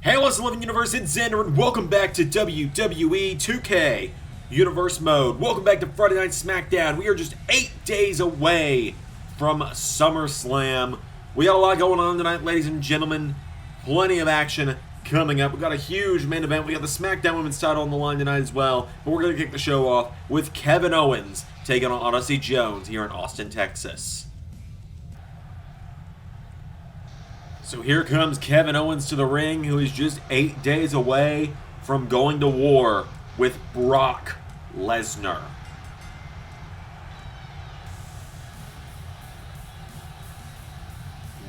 Hey, LS11 Universe, it's Xander, and welcome back to WWE 2K Universe Mode. Welcome back to Friday Night Smackdown. We are just 8 days away from Summerslam. We got a lot going on tonight, ladies and gentlemen. Plenty of action coming up. We got a huge main event. We got the Smackdown Women's title on the line tonight as well. But we're going to kick the show off with Kevin Owens taking on Odyssey Jones here in Austin, Texas. So here comes Kevin Owens to the ring, who is just 8 days away from going to war with Brock Lesnar.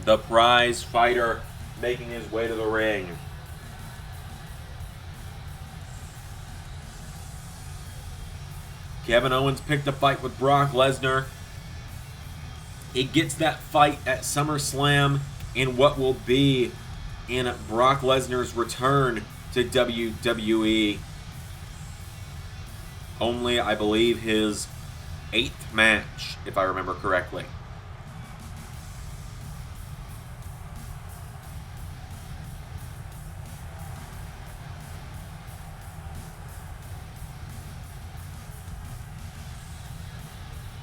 The prize fighter making his way to the ring. Kevin Owens picked a fight with Brock Lesnar. He gets that fight at SummerSlam in what will be in Brock Lesnar's return to WWE. Only, I believe, his 8th match, if I remember correctly.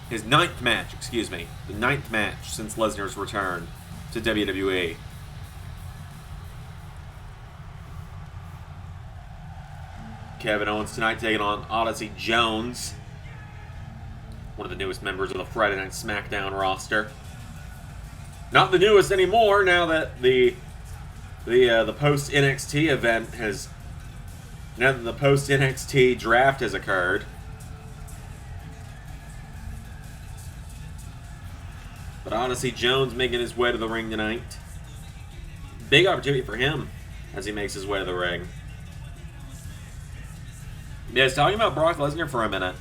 His 9th match, excuse me. The 9th match since Lesnar's return to WWE. Kevin Owens tonight taking on Odyssey Jones, one of the newest members of the Friday Night Smackdown roster. Not the newest anymore now that the post NXT event has, now that the post NXT draft has occurred. But Odyssey Jones making his way to the ring tonight. Big opportunity for him as he makes his way to the ring. Yes, talking about Brock Lesnar for a minute.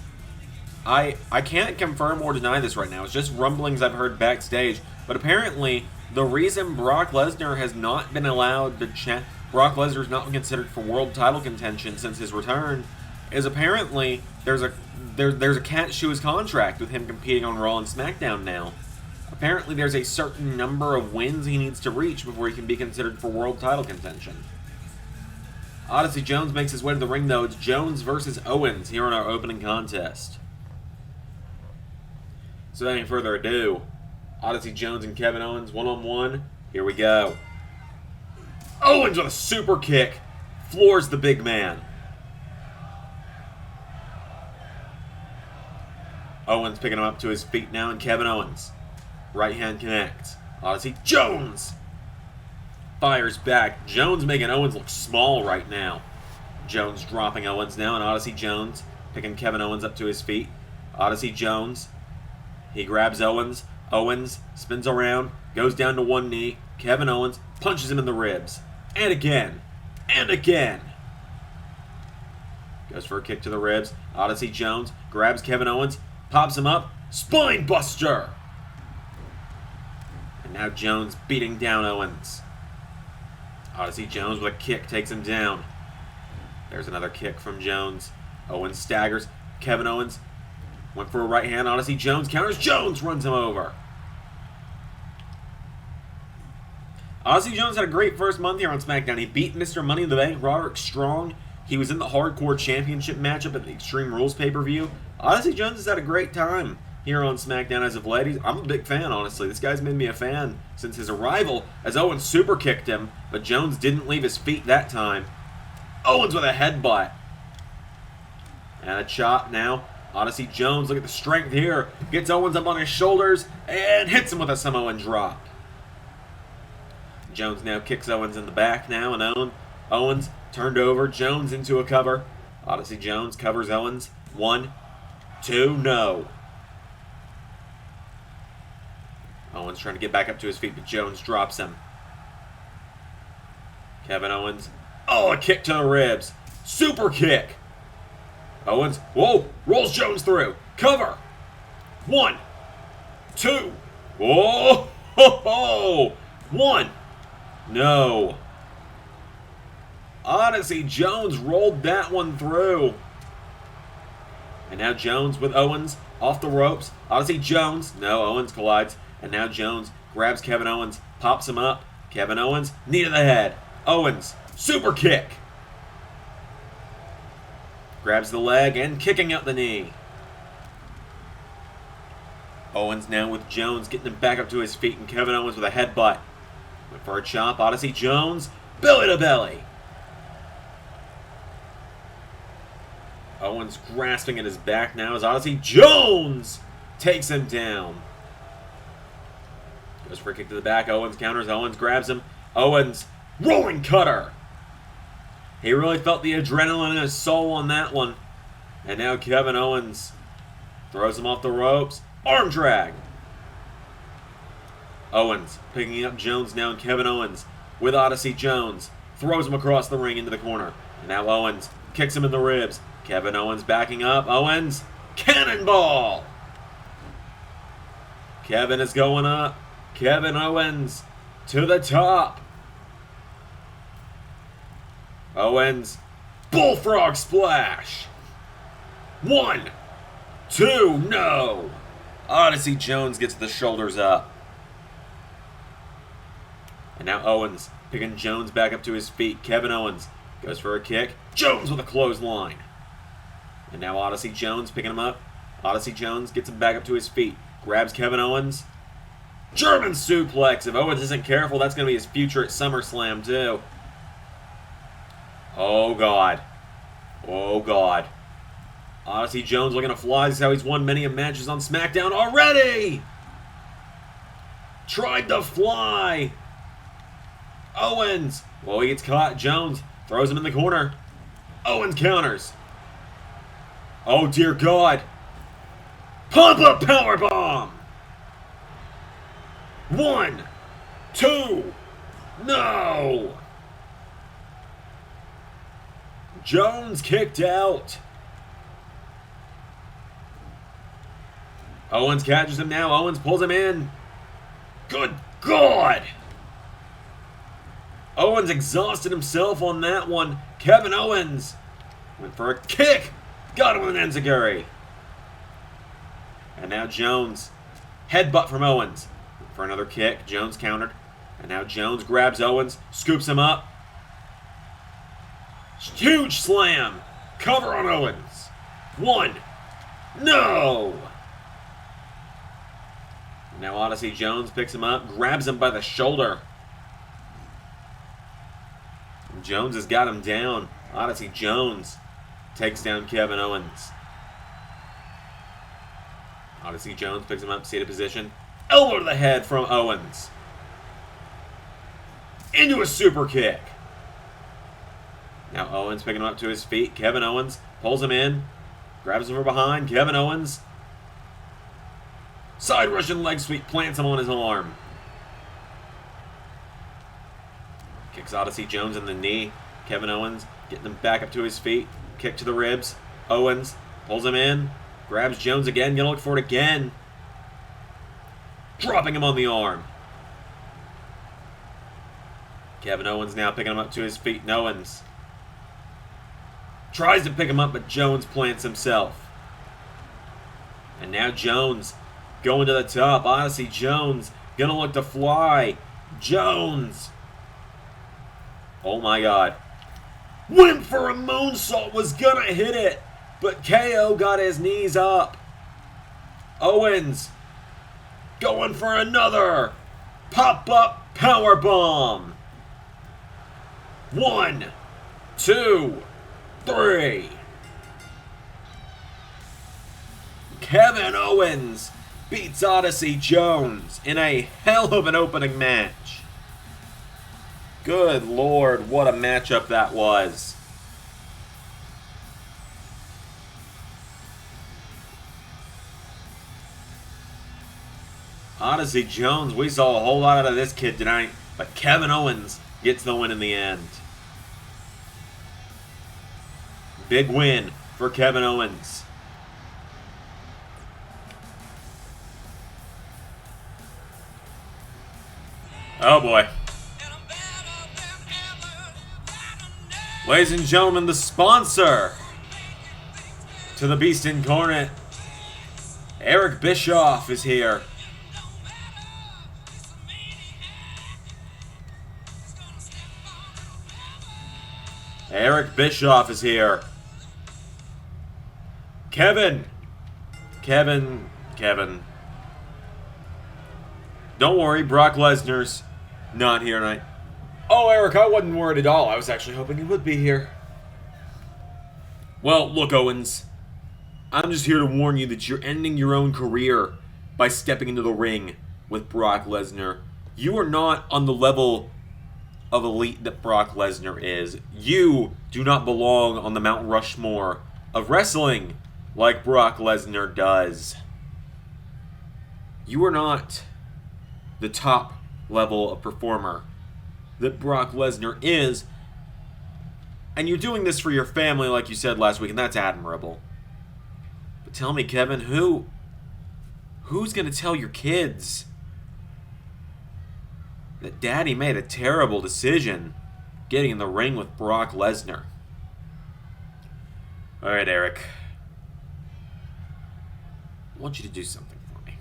I can't confirm or deny this right now. It's just rumblings I've heard backstage. But apparently, the reason Brock Lesnar has not been allowed to Brock Lesnar's not been considered for world title contention since his return is apparently there's a catch to his contract with him competing on Raw and SmackDown now. Apparently, there's a certain number of wins he needs to reach before he can be considered for world title contention. Odyssey Jones makes his way to the ring, though. It's Jones versus Owens here in our opening contest. So, without any further ado, Odyssey Jones and Kevin Owens one-on-one. Here we go. Owens with a super kick floors the big man. Owens picking him up to his feet now, and Kevin Owens. Right hand connects. Odyssey Jones fires back. Jones making Owens look small right now. Jones dropping Owens now, and Odyssey Jones picking Kevin Owens up to his feet. Odyssey Jones. He grabs Owens. Owens spins around, goes down to one knee. Kevin Owens punches him in the ribs. And again. And again. Goes for a kick to the ribs. Odyssey Jones grabs Kevin Owens, pops him up. Spine buster. Now Jones beating down Owens. Odyssey Jones with a kick takes him down. There's another kick from Jones. Owens staggers. Kevin Owens went for a right hand. Odyssey Jones counters. Jones runs him over. Odyssey Jones had a great first month here on SmackDown. He beat Mr. Money in the Bank, Roderick Strong. He was in the Hardcore Championship matchup at the Extreme Rules pay-per-view. Odyssey Jones has had a great time here on SmackDown as of late. I'm a big fan, honestly. This guy's made me a fan since his arrival, as Owens super kicked him, but Jones didn't leave his feet that time. Owens with a headbutt. And a chop now. Odyssey Jones, look at the strength here. Gets Owens up on his shoulders and hits him with a Samoan drop. Jones now kicks Owens in the back now, and Owens turned over. Jones into a cover. Odyssey Jones covers Owens. 1, 2, no. Owens trying to get back up to his feet, but Jones drops him. Kevin Owens. Oh, a kick to the ribs. Super kick. Owens. Whoa. Rolls Jones through. Cover. 1, 2. Whoa. Ho, ho. 1. No. Odyssey Jones rolled that one through. And now Jones with Owens off the ropes. Odyssey Jones. No, Owens collides. And now Jones grabs Kevin Owens, pops him up. Kevin Owens, knee to the head. Owens Super kick. Grabs the leg and kicking out the knee. Owens now with Jones getting him back up to his feet, and Kevin Owens with a headbutt. Went for a chop. Odyssey Jones, belly to belly. Owens grasping at his back now as Odyssey Jones takes him down. Goes for a kick to the back. Owens counters. Owens grabs him. Owens, rolling cutter. He really felt the adrenaline in his soul on that one. And now Kevin Owens throws him off the ropes. Arm drag. Owens picking up Jones now, and Kevin Owens with Odyssey Jones throws him across the ring into the corner. And now Owens kicks him in the ribs. Kevin Owens backing up. Owens, cannonball. Kevin is going up. Kevin Owens to the top. Owens, bullfrog splash. 1, 2, no. Odyssey Jones gets the shoulders up. And now Owens picking Jones back up to his feet. Kevin Owens goes for a kick. Jones with a clothesline. And now Odyssey Jones picking him up. Odyssey Jones gets him back up to his feet. Grabs Kevin Owens. German suplex. If Owens isn't careful, that's going to be his future at SummerSlam too. Oh, God. Oh, God. Odyssey Jones looking to fly. This is how he's won many matches on Smackdown already. Tried to fly. Owens. Well, he gets caught. Jones throws him in the corner. Owens counters. Oh, dear God. Pop-up powerbomb. 1, 2, no. Jones kicked out. Owens catches him now. Owens pulls him in. Good God. Owens exhausted himself on that one. Kevin Owens went for a kick. Got him with an enziguri. And now Jones. Headbutt from Owens. Went for another kick. Jones countered. And now Jones grabs Owens. Scoops him up. Huge slam. Cover on Owens. 1. No. Now Odyssey Jones picks him up. Grabs him by the shoulder. Jones has got him down. Odyssey Jones takes down Kevin Owens. Odyssey Jones picks him up, seated position. Elbow to the head from Owens. Into a super kick. Now Owens picking him up to his feet. Kevin Owens pulls him in. Grabs him from behind. Kevin Owens. Side Russian leg sweep, plants him on his arm. Kicks Odyssey Jones in the knee. Kevin Owens getting him back up to his feet. Kick to the ribs. Owens pulls him in. Grabs Jones again. Gonna look for it again. Dropping him on the arm. Kevin Owens now picking him up to his feet. And Owens tries to pick him up, but Jones plants himself. And now Jones going to the top. Odyssey Jones gonna look to fly. Jones. Oh my God. Went for a moonsault. Was gonna hit it. But KO got his knees up. Owens going for another pop-up powerbomb. 1, 2, 3. Kevin Owens beats Odyssey Jones in a hell of an opening match. Good Lord, what a matchup that was. Odyssey Jones, we saw a whole lot out of this kid tonight, but Kevin Owens gets the win in the end. Big win for Kevin Owens. Oh boy. Ladies and gentlemen, the sponsor to the Beast Incarnate, Eric Bischoff, is here. Eric Bischoff is here. Kevin. Don't worry, Brock Lesnar's not here tonight. Oh, Eric, I wasn't worried at all. I was actually hoping he would be here. Well, look, Owens. I'm just here to warn you that you're ending your own career by stepping into the ring with Brock Lesnar. You are not on the level of elite that Brock Lesnar is. You do not belong on the Mount Rushmore of wrestling like Brock Lesnar does. You are not the top level of performer that Brock Lesnar is, and you're doing this for your family like you said last week, and that's admirable. But tell me, Kevin, who's going to tell your kids that Daddy made a terrible decision getting in the ring with Brock Lesnar? Alright, Eric, I want you to do something for me.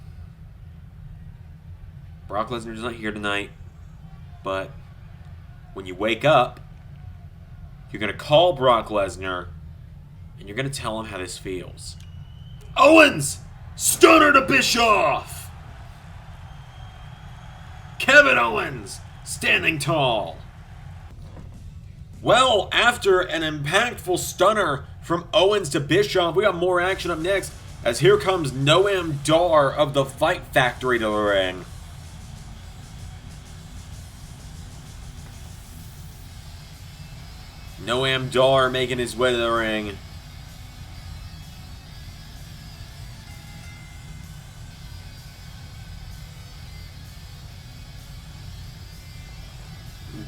Brock Lesnar's not here tonight, but when you wake up, you're going to call Brock Lesnar, and you're going to tell him how this feels. Owens! Stunner to Bischoff! Kevin Owens, standing tall. Well, after an impactful stunner from Owens to Bischoff, we got more action up next, as here comes Noam Dar of the Fight Factory to the ring. Noam Dar making his way to the ring.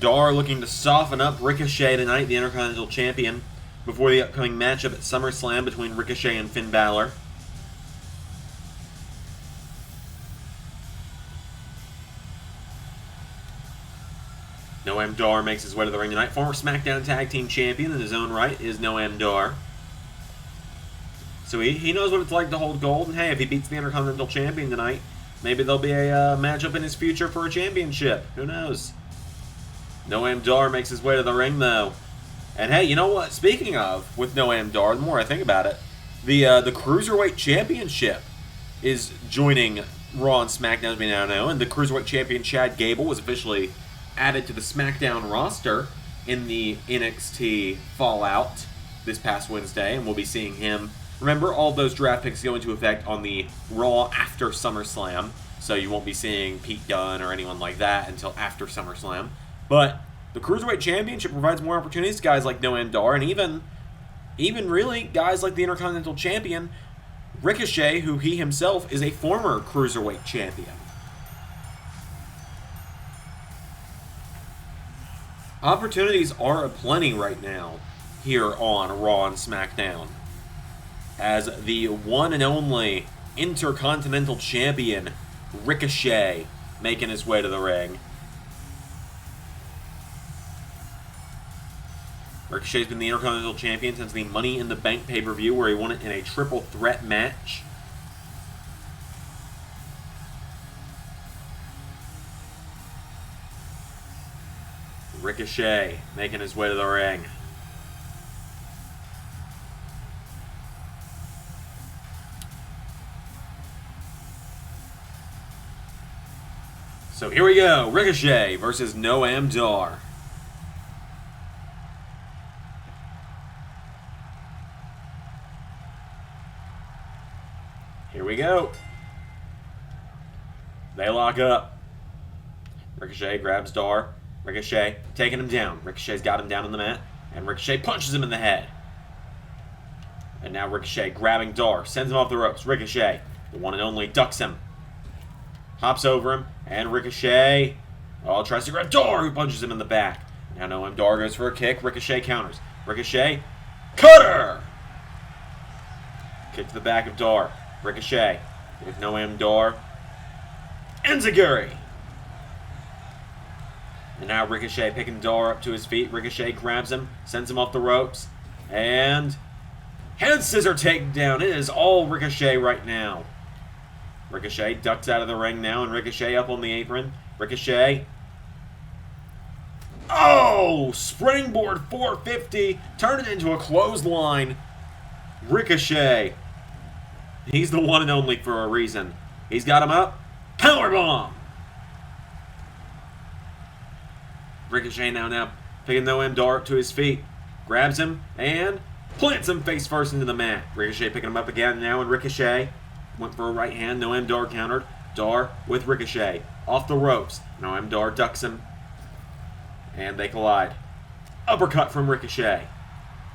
Dar looking to soften up Ricochet tonight, the Intercontinental Champion, before the upcoming matchup at Summerslam between Ricochet and Finn Balor. Noam Dar makes his way to the ring tonight. Former Smackdown Tag Team Champion in his own right is Noam Dar. So he knows what it's like to hold gold, and hey, if he beats the Intercontinental Champion tonight, maybe there'll be a matchup in his future for a championship. Who knows? Noam Dar makes his way to the ring, though. And hey, you know what? Speaking of, with Noam Dar, the more I think about it, the Cruiserweight Championship is joining Raw and SmackDown, as we now know, and the Cruiserweight Champion Chad Gable was officially added to the SmackDown roster in the NXT Fallout this past Wednesday, and we'll be seeing him. Remember, all of those draft picks go into effect on the Raw after SummerSlam, so you won't be seeing Pete Dunne or anyone like that until after SummerSlam. But the Cruiserweight Championship provides more opportunities to guys like Noam Dar, and even really guys like the Intercontinental Champion, Ricochet, who he himself is a former Cruiserweight Champion. Opportunities are aplenty right now here on Raw and SmackDown, as the one and only Intercontinental Champion Ricochet making his way to the ring. Ricochet's been the Intercontinental Champion since the Money in the Bank pay-per-view, where he won it in a triple threat match. Ricochet making his way to the ring. So here we go. Ricochet versus Noam Dar. Here we go. They lock up. Ricochet grabs Dar. Ricochet taking him down. Ricochet's got him down on the mat, and Ricochet punches him in the head. And now Ricochet grabbing Dar, sends him off the ropes. Ricochet, the one and only, ducks him. Hops over him, and Ricochet tries to grab Dar, who punches him in the back. Now Noam Dar goes for a kick. Ricochet counters. Ricochet, cutter! Kick to the back of Dar. Ricochet with Noam Dar. Enziguri! And now Ricochet picking Dar up to his feet. Ricochet grabs him, sends him off the ropes, and hand scissor takedown. It is all Ricochet right now. Ricochet ducks out of the ring now, and Ricochet up on the apron. Ricochet Oh! Springboard 450. Turn it into a clothesline. Ricochet. He's the one and only for a reason. He's got him up. Powerbomb! Ricochet now picking Noam Dar up to his feet. Grabs him and plants him face first into the mat. Ricochet picking him up again now, and Ricochet went for a right hand. Noam Dar countered. Dar with Ricochet. Off the ropes. Noam Dar ducks him. And they collide. Uppercut from Ricochet.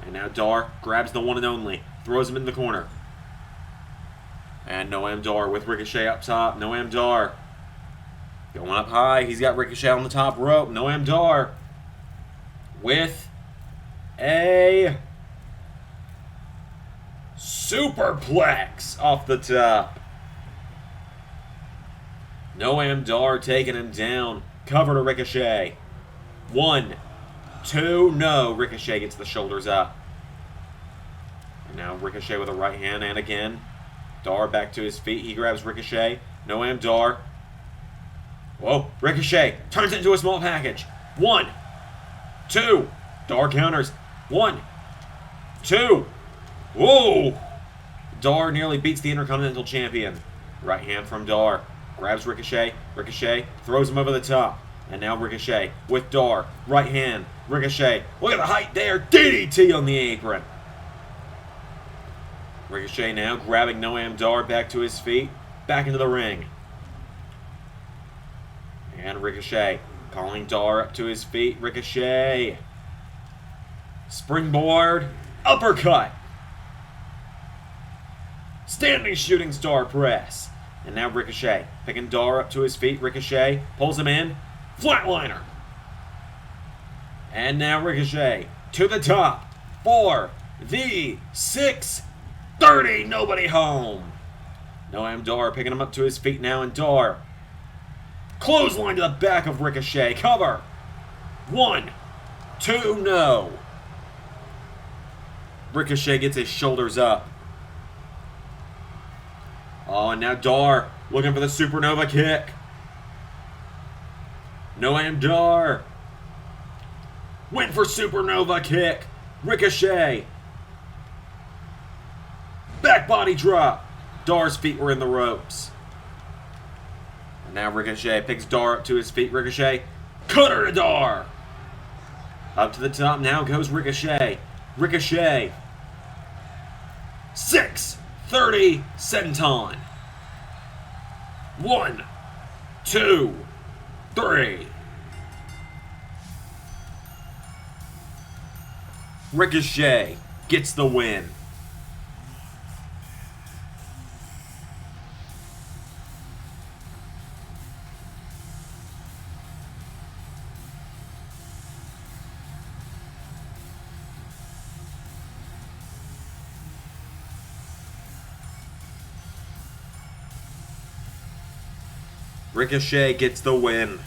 And now Dar grabs the one and only. Throws him in the corner. And Noam Dar with Ricochet up top. Noam Dar going up high. He's got Ricochet on the top rope. Noam Dar with a superplex off the top. Noam Dar taking him down. Cover to Ricochet. 1, 2, no. Ricochet gets the shoulders up. And now Ricochet with a right hand, and again. Dar back to his feet. He grabs Ricochet. Noam Dar. Whoa. Ricochet turns it into a small package. 1, 2. Dar counters. 1, 2. Whoa. Dar nearly beats the Intercontinental Champion. Right hand from Dar. Grabs Ricochet. Ricochet throws him over the top. And now Ricochet with Dar. Right hand. Ricochet. Look at the height there. DDT on the apron. Ricochet now grabbing Noam Dar back to his feet. Back into the ring. And Ricochet calling Dar up to his feet. Ricochet. Springboard. Uppercut. Standing shooting star press. And now Ricochet picking Dar up to his feet. Ricochet pulls him in. Flatliner. And now Ricochet to the top for the 630. Nobody home. Noam Dar picking him up to his feet now, and Dar clothesline to the back of Ricochet. Cover. 1, 2, no. Ricochet gets his shoulders up. Oh, and now Dar looking for the Supernova kick. Noam Dar went for Supernova kick. Ricochet. Back body drop. Dar's feet were in the ropes. And now Ricochet picks Dar up to his feet. Ricochet. Cutter to Dar. Up to the top now goes Ricochet. Ricochet. 630 senton. 1, 2, 3. Ricochet gets the win. Ricochet gets the win.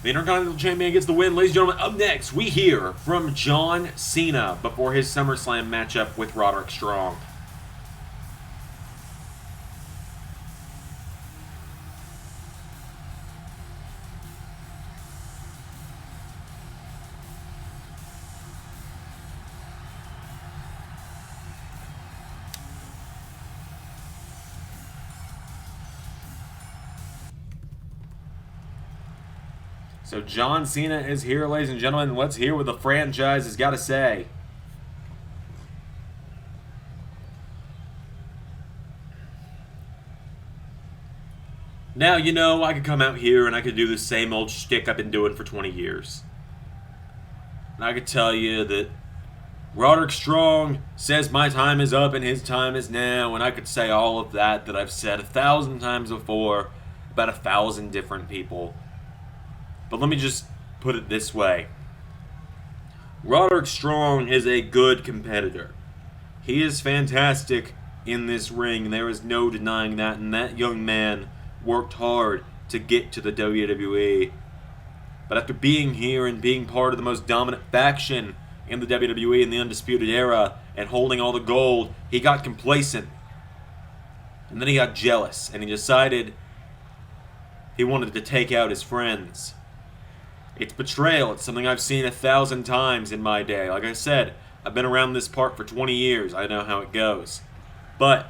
The Intercontinental Champion gets the win. Ladies and gentlemen, up next, we hear from John Cena before his Summerslam matchup with Roderick Strong. So John Cena is here, ladies and gentlemen. Let's hear what the franchise has got to say. Now, you know, I could come out here and I could do the same old shtick I've been doing for 20 years. And I could tell you that Roderick Strong says my time is up and his time is now. And I could say all of that I've said 1,000 times before about 1,000 different people. But let me just put it this way. Roderick Strong is a good competitor. He is fantastic in this ring. There is no denying that. And that young man worked hard to get to the WWE. But after being here and being part of the most dominant faction in the WWE in the Undisputed Era, and holding all the gold, he got complacent. And then he got jealous, and he decided he wanted to take out his friends. It's betrayal. It's something I've seen 1,000 times in my day. Like I said, I've been around this part for 20 years. I know how it goes. But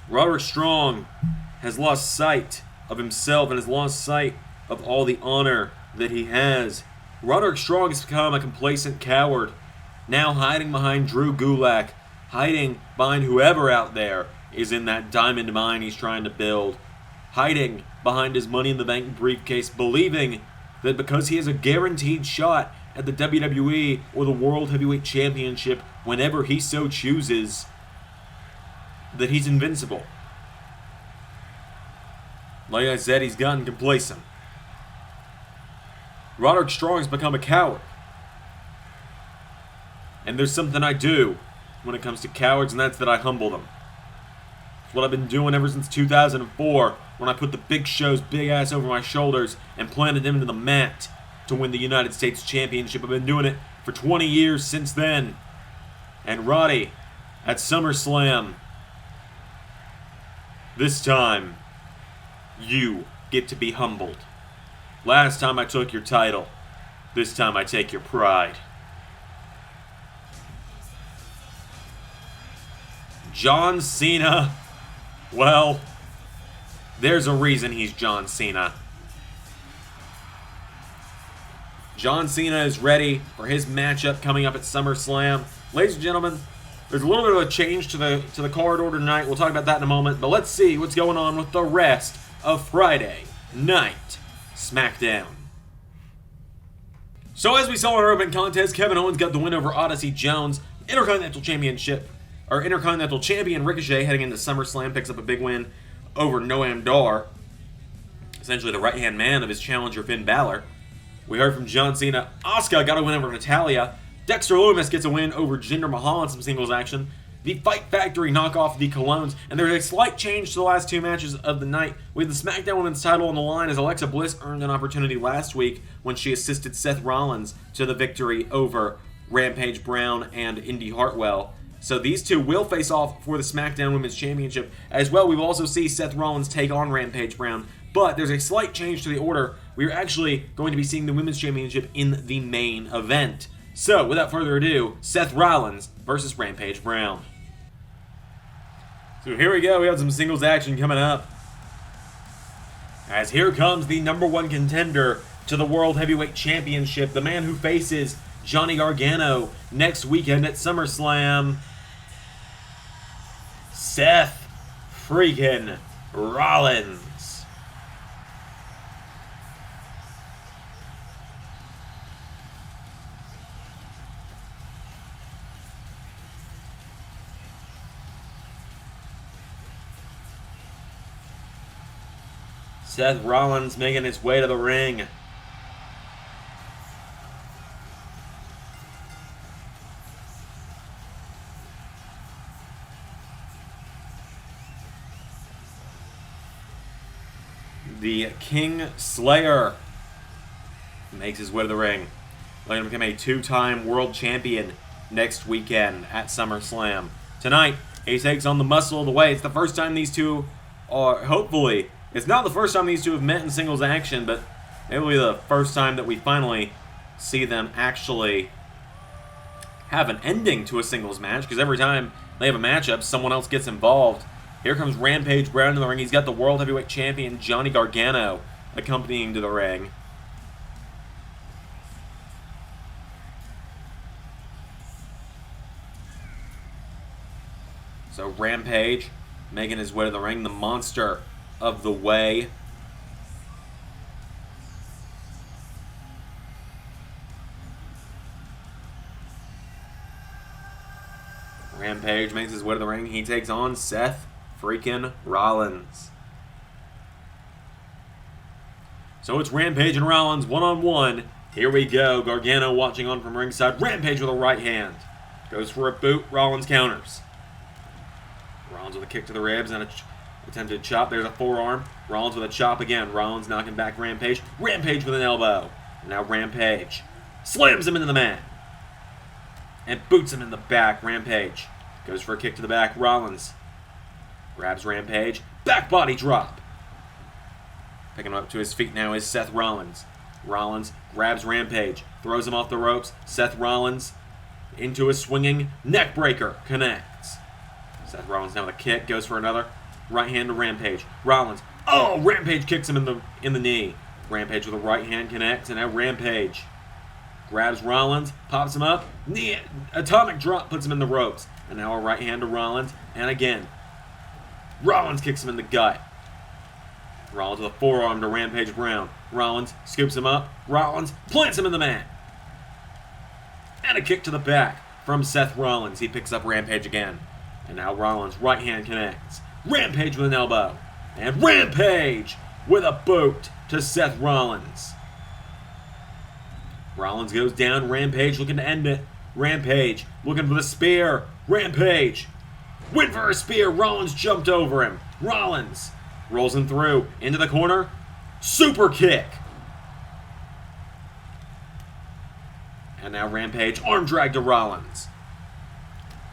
Roderick Strong has lost sight of himself and has lost sight of all the honor that he has. Roderick Strong has become a complacent coward, now hiding behind Drew Gulak, hiding behind whoever out there is in that diamond mine he's trying to build, hiding behind his Money in the Bank briefcase, believing that because he has a guaranteed shot at the WWE or the World Heavyweight Championship whenever he so chooses, that he's invincible. Like I said, he's gotten complacent. Roderick Strong has become a coward. And there's something I do when it comes to cowards, and that's that I humble them. It's what I've been doing ever since 2004, when I put the Big Show's big ass over my shoulders and planted him into the mat to win the United States Championship. I've been doing it for 20 years since then. And Roddy, at SummerSlam, this time, you get to be humbled. Last time I took your title. This time I take your pride. John Cena. Well, there's a reason he's John Cena. John Cena is ready for his matchup coming up at SummerSlam. Ladies and gentlemen, there's a little bit of a change to the card order tonight. We'll talk about that in a moment, but let's see what's going on with the rest of Friday Night Smackdown. So as we saw in our opening contest, Kevin Owens got the win over Odyssey Jones. Intercontinental Champion Ricochet heading into SummerSlam picks up a big win over Noam Dar, essentially the right-hand man of his challenger Finn Balor. We heard from John Cena. Asuka got a win over Natalya. Dexter Lumis gets a win over Jinder Mahal in some singles action. The Fight Factory knock off the Colognes, and there's a slight change to the last two matches of the night. With the SmackDown Women's title on the line, as Alexa Bliss earned an opportunity last week when she assisted Seth Rollins to the victory over Rampage Brown and Indy Hartwell. So these two will face off for the SmackDown Women's Championship. As well, we will also see Seth Rollins take on Rampage Brown. But there's a slight change to the order. We're actually going to be seeing the Women's Championship in the main event. So, without further ado, Seth Rollins versus Rampage Brown. So here we go. We have some singles action coming up. As here comes the #1 contender to the World Heavyweight Championship, the man who faces Johnny Gargano next weekend at SummerSlam, Seth freaking Rollins. Seth Rollins making his way to the ring. The King Slayer makes his way to the ring. Looking to become a two-time world champion next weekend at SummerSlam. Tonight, he takes on the Muscle of the Way. It's the first time these two are, hopefully, it's not the first time these two have met in singles action, but it will be the first time that we finally see them actually have an ending to a singles match, because every time they have a matchup, someone else gets involved. Here comes Rampage Brown to the ring. He's got the World Heavyweight Champion Johnny Gargano accompanying to the ring. So Rampage making his way to the ring, the monster of the way. Rampage makes his way to the ring. He takes on Seth freaking Rollins. So it's Rampage and Rollins one-on-one. Here we go. Gargano watching on from ringside. Rampage with a right hand. Goes for a boot. Rollins counters. Rollins with a kick to the ribs and a attempted chop. There's a forearm. Rollins with a chop again. Rollins knocking back Rampage. Rampage with an elbow. Now Rampage slams him into the mat. and boots him in the back. Rampage goes for a kick to the back. Rollins grabs Rampage. Back body drop. Picking him up to his feet now is Seth Rollins. Rollins grabs Rampage. Throws him off the ropes. Seth Rollins into a swinging neck breaker. Connects. Seth Rollins now with a kick. Goes for another. Right hand to Rampage. Rollins. Oh, Rampage kicks him in the knee. Rampage with a right hand connects. And now Rampage grabs Rollins. Pops him up. Knee. Atomic drop puts him in the ropes. And now a right hand to Rollins. And again. Rollins kicks him in the gut. Rollins with a forearm to Rampage Brown. Rollins scoops him up. Rollins plants him in the mat. And a kick to the back from Seth Rollins. He picks up Rampage again. And now Rollins right hand connects. Rampage with an elbow. And Rampage with a boot to Seth Rollins. Rollins goes down. Rampage looking to end it. Rampage looking for the spear. Rampage went for a spear. Rollins jumped over him. Rollins rolls him through into the corner. Super kick. And now Rampage arm drag to Rollins.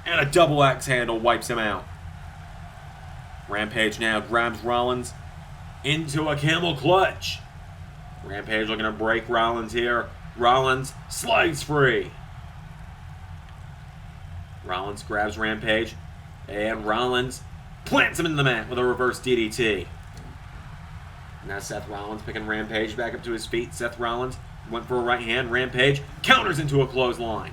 And a double axe handle wipes him out. Rampage now grabs Rollins into a camel clutch. Rampage looking to break Rollins here. Rollins slides free. Rollins grabs Rampage. And Rollins plants him in the mat with a reverse DDT. Now Seth Rollins picking Rampage back up to his feet. Seth Rollins went for a right hand. Rampage counters into a clothesline.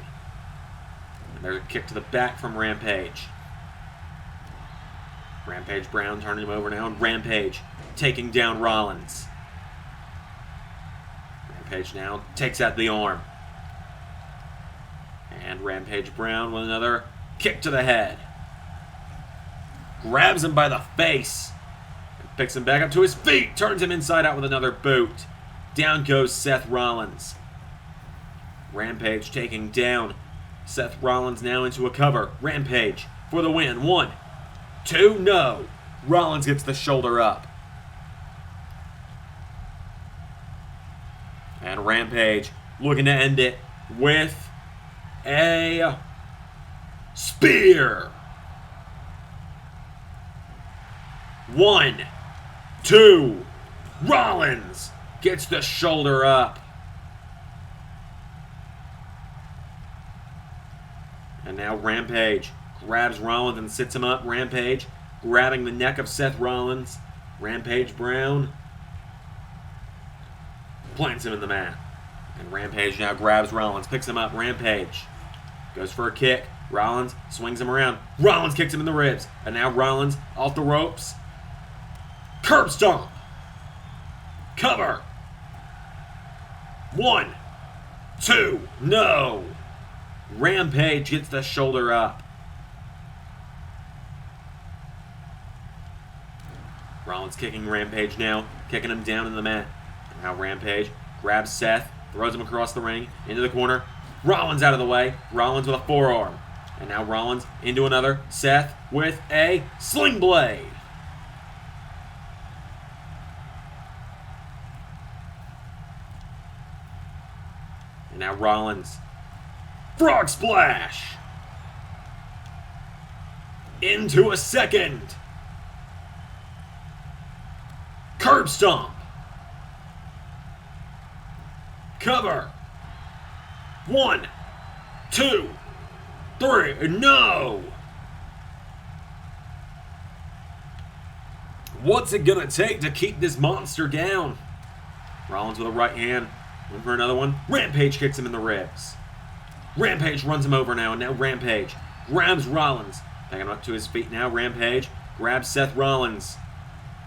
And there's a kick to the back from Rampage. Rampage Brown turning him over now. And Rampage taking down Rollins. Rampage now takes out the arm. And Rampage Brown with another kick to the head. Grabs him by the face. And picks him back up to his feet. Turns him inside out with another boot. Down goes Seth Rollins. Rampage taking down Seth Rollins now into a cover. Rampage for the win. 1, 2, no. Rollins gets the shoulder up. And Rampage looking to end it with a spear. 1, 2, Rollins gets the shoulder up. And now Rampage grabs Rollins and sits him up. Rampage grabbing the neck of Seth Rollins. Rampage Brown plants him in the mat. And Rampage now grabs Rollins, picks him up. Rampage goes for a kick. Rollins swings him around. Rollins kicks him in the ribs. And now Rollins off the ropes. Curb stomp. Cover. 1, 2, no. Rampage gets the shoulder up. Rollins kicking Rampage now, kicking him down in the mat. And now Rampage grabs Seth, throws him across the ring, into the corner. Rollins out of the way. Rollins with a forearm. And now Rollins into another. Seth with a sling blade. And now Rollins. Frog splash. Into a second. Curb stomp. Cover. 1, 2, 3. No. What's it gonna take to keep this monster down? Rollins with a right hand. Went for another one. Rampage kicks him in the ribs. Rampage runs him over now, and now Rampage grabs Rollins. Taking him up to his feet now. Rampage grabs Seth Rollins.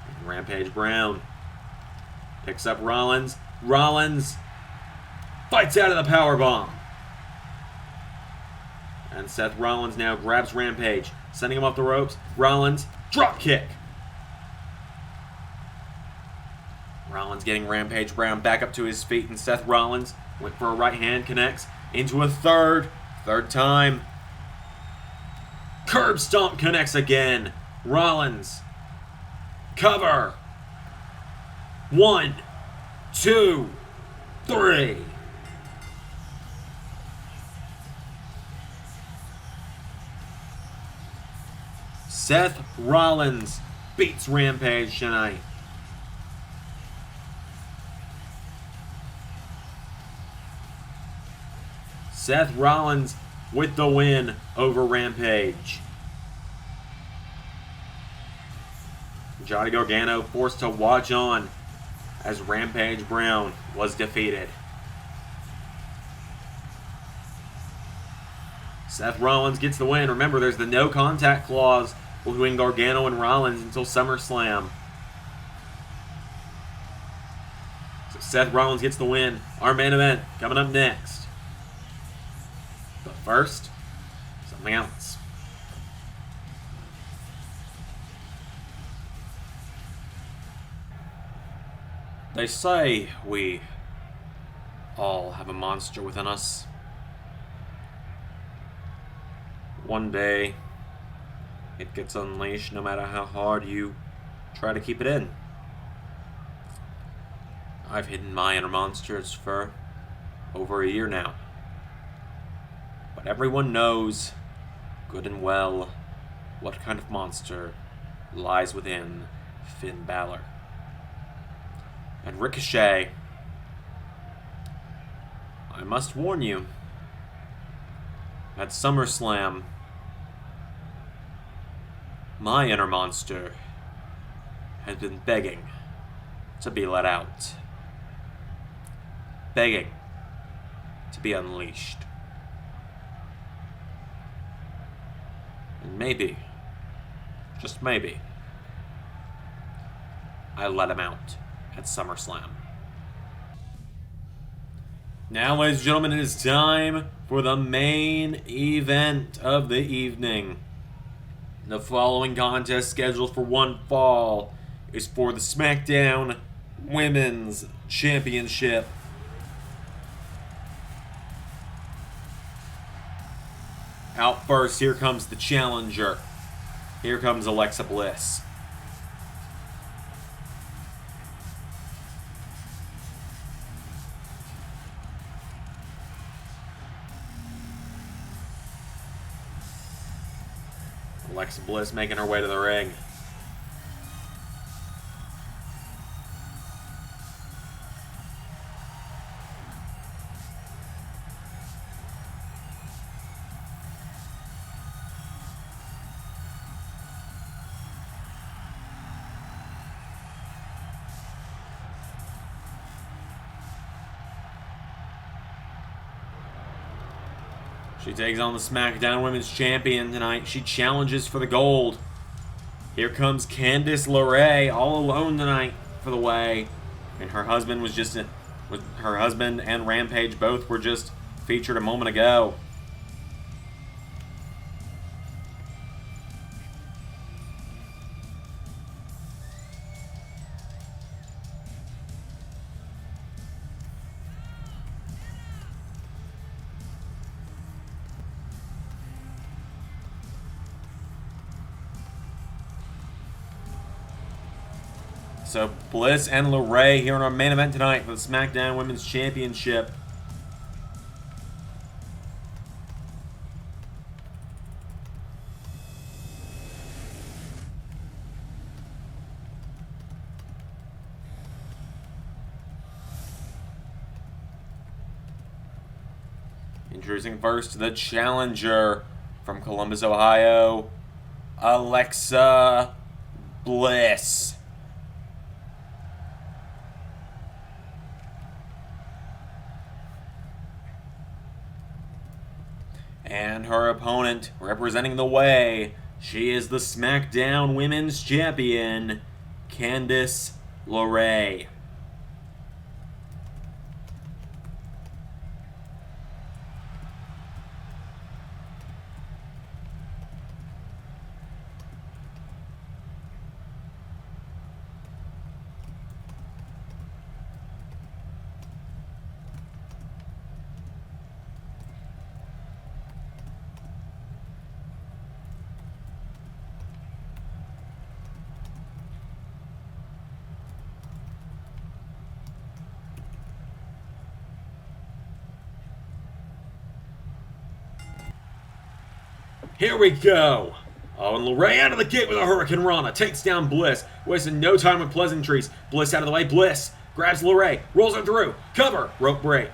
And Rampage Brown picks up Rollins. Rollins fights out of the powerbomb. And Seth Rollins now grabs Rampage, sending him off the ropes. Rollins, drop kick. Rollins getting Rampage Brown back up to his feet, and Seth Rollins went for a right hand, connects into a third time. Curb stomp connects again. Rollins, cover. 1, 2, 3. Seth Rollins beats Rampage tonight. Seth Rollins with the win over Rampage. Johnny Gargano forced to watch on as Rampage Brown was defeated. Seth Rollins gets the win. Remember, there's the no contact clause between Gargano and Rollins until SummerSlam. So Seth Rollins gets the win. Our main event coming up next. But first, something else. They say we all have a monster within us. One day, it gets unleashed no matter how hard you try to keep it in. I've hidden my inner monsters for over a year now. But everyone knows, good and well, what kind of monster lies within Finn Balor. And Ricochet, I must warn you, at SummerSlam, my inner monster has been begging to be let out. Begging to be unleashed. And maybe, just maybe, I let him out at SummerSlam. Now, ladies and gentlemen, it is time for the main event of the evening. The following contest, scheduled for one fall, is for the Smackdown Women's Championship. Out first, here comes the challenger. Here comes Alexa Bliss. Alexa Bliss making her way to the ring. She takes on the Smackdown Women's Champion tonight. She challenges for the gold. Here comes Candice LeRae, all alone tonight for the way. And her husband was just her husband and Rampage both were just featured a moment ago. So Bliss and LeRae here in our main event tonight for the SmackDown Women's Championship. Introducing first the challenger from Columbus, Ohio, Alexa Bliss. And her opponent, representing the way, she is the SmackDown Women's Champion, Candice LeRae. Here we go. Oh, and LeRae out of the gate with a Hurricane Rana. Takes down Bliss. Wasting no time with pleasantries. Bliss out of the way. Bliss grabs LeRae. Rolls her through. Cover. Rope break.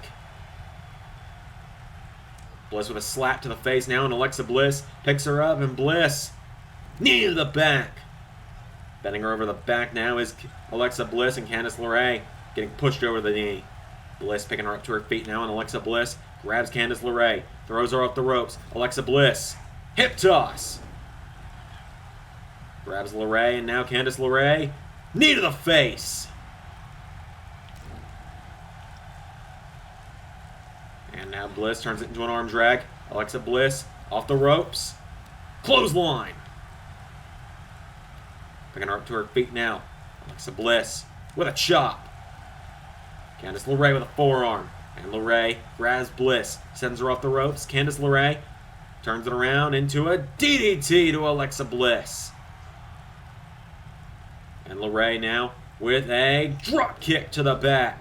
Bliss with a slap to the face now, and Alexa Bliss picks her up, and Bliss knee to the back. Bending her over the back now is Alexa Bliss, and Candice LeRae getting pushed over the knee. Bliss picking her up to her feet now, and Alexa Bliss grabs Candice LeRae, throws her off the ropes. Alexa Bliss, hip toss. Grabs LeRae, and now Candice LeRae, knee to the face. And now Bliss turns it into an arm drag. Alexa Bliss off the ropes. Clothesline. Picking her up to her feet now. Alexa Bliss with a chop. Candice LeRae with a forearm. And LeRae grabs Bliss. Sends her off the ropes. Candice LeRae turns it around into a DDT to Alexa Bliss. And LeRae now with a drop kick to the back.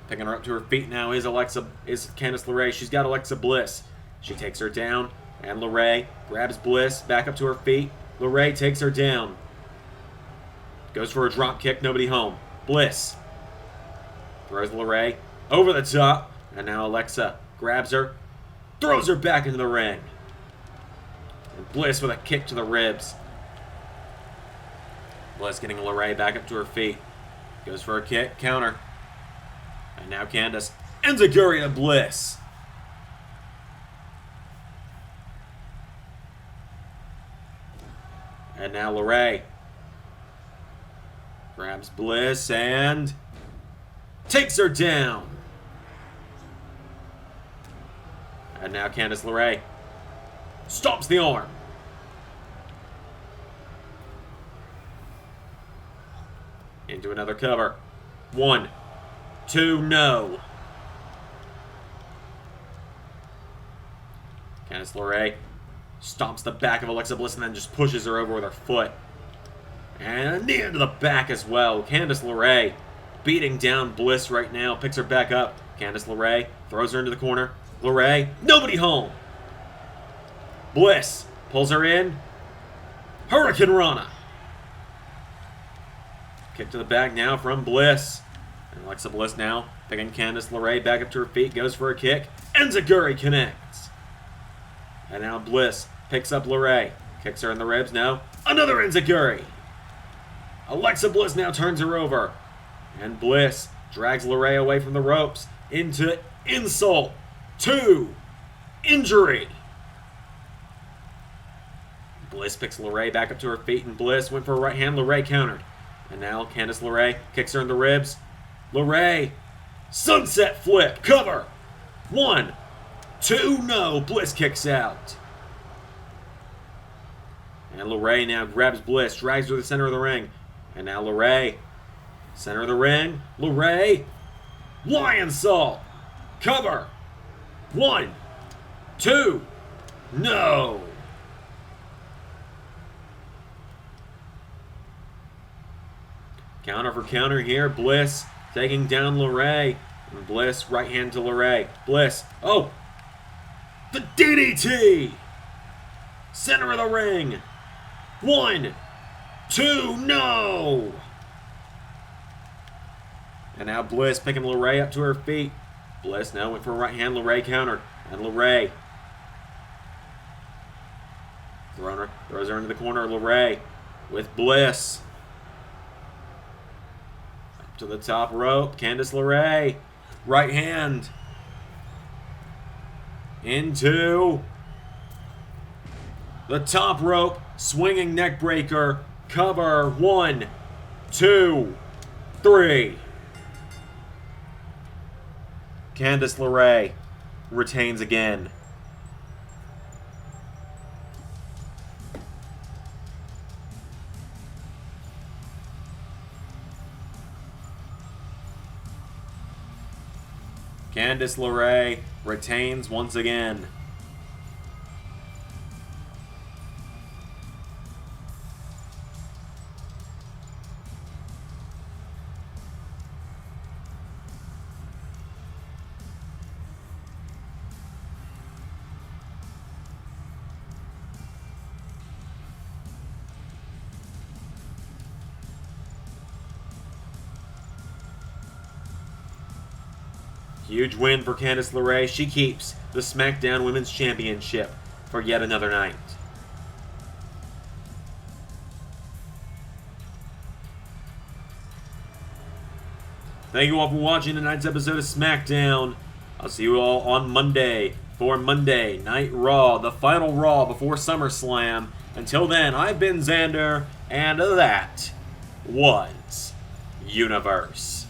Picking her up to her feet now is Candice LeRae. She's got Alexa Bliss. She takes her down, and LeRae grabs Bliss back up to her feet. LeRae takes her down. Goes for a drop kick, nobody home. Bliss throws LeRae over the top, and now Alexa grabs her, throws her back into the ring. And Bliss with a kick to the ribs. Bliss getting LeRae back up to her feet. Goes for a kick, counter. And now Candice enziguri to Bliss. And now LeRae grabs Bliss and takes her down. And now Candice LeRae stomps the arm. Into another cover. 1, 2, no. Candice LeRae stomps the back of Alexa Bliss and then just pushes her over with her foot. And a knee into the back as well. Candice LeRae beating down Bliss right now. Picks her back up. Candice LeRae throws her into the corner. LeRae, nobody home. Bliss pulls her in. Hurricane Rana. Kick to the back now from Bliss. And Alexa Bliss now picking Candice LeRae back up to her feet. Goes for a kick. Enziguri connects. And now Bliss picks up LeRae. Kicks her in the ribs now. Another Enziguri. Alexa Bliss now turns her over. And Bliss drags LeRae away from the ropes into insult to injury. Bliss picks LeRae back up to her feet, and Bliss went for a right hand. LeRae countered. And now Candice LeRae kicks her in the ribs. LeRae, sunset flip, cover. 1, 2, no. Bliss kicks out. And LeRae now grabs Bliss, drags her to the center of the ring. And now LeRae, center of the ring. LeRae, lion salt, cover. 1, 2, no. Counter for counter here. Bliss taking down LeRae. And Bliss, right hand to LeRae. Bliss, oh! The DDT! Center of the ring. 1, 2, no! And now Bliss picking LeRae up to her feet. Bliss now went for a right hand. LeRae countered. And LeRae throws her into the corner. LeRae with Bliss. To the top rope, Candice LeRae, right hand, into the top rope, swinging neck breaker, cover. 1, 2, 3. Candice LeRae retains again. Candice LeRae retains once again. Huge win for Candice LeRae. She keeps the SmackDown Women's Championship for yet another night. Thank you all for watching tonight's episode of SmackDown. I'll see you all on Monday for Monday Night Raw, the final Raw before SummerSlam. Until then, I've been Xander, and that was Universe.